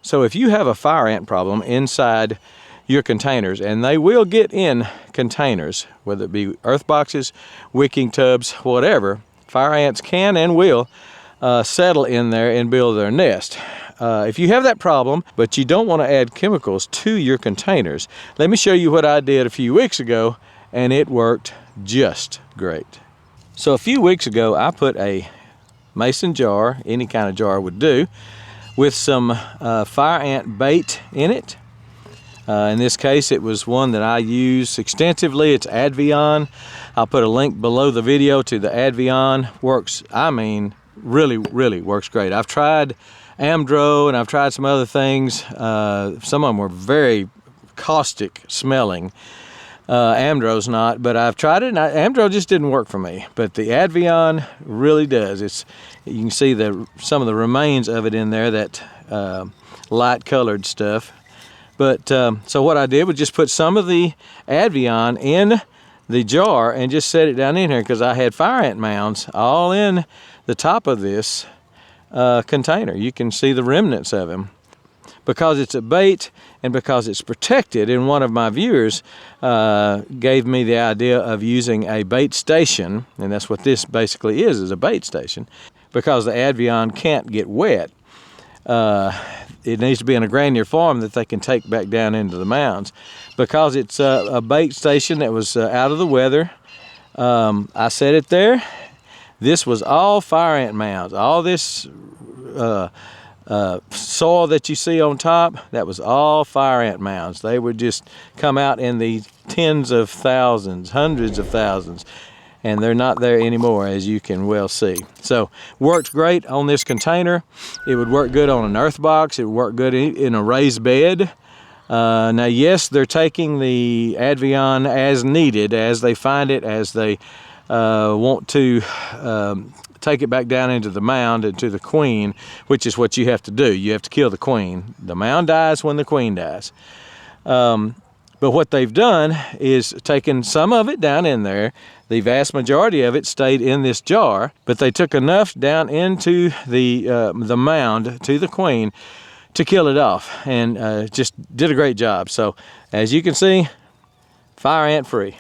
So if you have a fire ant problem inside your containers, and they will get in containers, whether it be earth boxes, wicking tubs, whatever, fire ants can and will settle in there and build their nest. If you have that problem, but you don't want to add chemicals to your containers, let me show you what I did a few weeks ago, and it worked just great. So a few weeks ago, I put a mason jar, any kind of jar would do, with some fire ant bait in it. In this case, it was one that I use extensively. It's Advion. I'll put a link below the video to the Advion. Works, I mean, really works great. I've tried Amdro and I've tried some other things. Some of them were very caustic smelling. Amdro's not, but I've tried it, and Amdro just didn't work for me. But the Advion really does. You can see some of the remains of it in there, that light colored stuff. But so what I did was just put some of the Advion in the jar and just set it down in here, because I had fire ant mounds all in the top of this container. You can see the remnants of them. Because it's a bait and because it's protected, and one of my viewers gave me the idea of using a bait station, and that's what this basically is a bait station, because the Advion can't get wet. It needs to be in a granular form that they can take back down into the mounds. Because it's a bait station that was out of the weather, I set it there. This was all fire ant mounds. All this soil that you see on top, that was all fire ant mounds. They would just come out in the tens of thousands, hundreds of thousands, and they're not there anymore, as you can well see. So works great on this container. It would work good on an earth box. It would work good in a raised bed. Now yes, they're taking the Advion as needed, as they find it, as they want to take it back down into the mound and to the queen, which is what you have to do. You have to kill the queen. The mound dies when the queen dies. But what they've done is taken some of it down in there. The vast majority of it stayed in this jar, but they took enough down into the mound to the queen to kill it off, and just did a great job. So as you can see, fire ant free.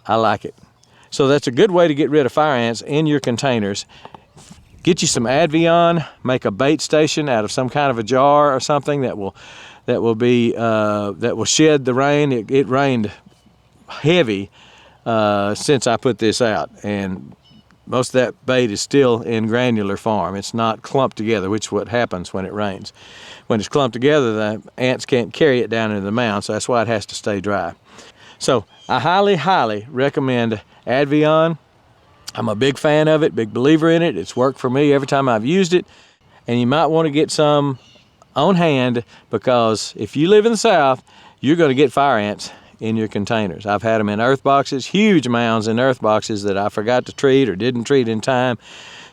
I like it. So that's a good way to get rid of fire ants in your containers. Get you some Advion, make a bait station out of some kind of a jar or something that will shed the rain. It rained heavy since I put this out, and most of that bait is still in granular form. It's not clumped together, which is what happens when it rains. When it's clumped together, the ants can't carry it down into the mound, so that's why it has to stay dry. So I highly recommend Advion. I'm a big fan of it, big believer in it. It's worked for me every time I've used it. And you might want to get some on hand, because if you live in the South, you're going to get fire ants in your containers. I've had them in earth boxes, huge mounds in earth boxes that I forgot to treat or didn't treat in time.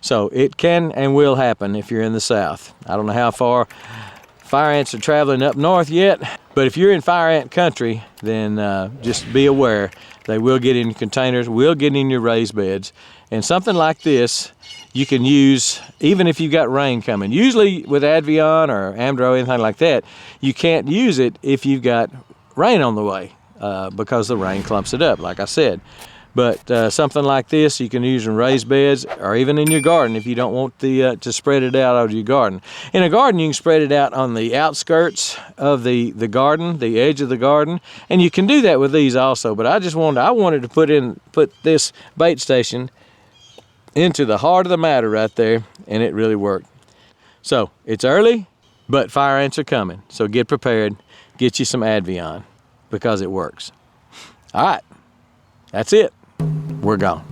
So it can and will happen if you're in the South. I don't know how far fire ants are traveling up north yet, but if you're in fire ant country, then just be aware. They will get in your containers, will get in your raised beds. And something like this, you can use even if you've got rain coming. Usually with Advion or Amdro, anything like that, you can't use it if you've got rain on the way, because the rain clumps it up, like I said. But something like this, you can use in raised beds or even in your garden if you don't want to spread it out over your garden. In a garden, you can spread it out on the outskirts of the garden, the edge of the garden, and you can do that with these also. But I wanted to put this bait station into the heart of the matter right there, and it really worked. So it's early, but fire ants are coming. So get prepared, get you some Advion, because it works. All right, that's it. We're gone.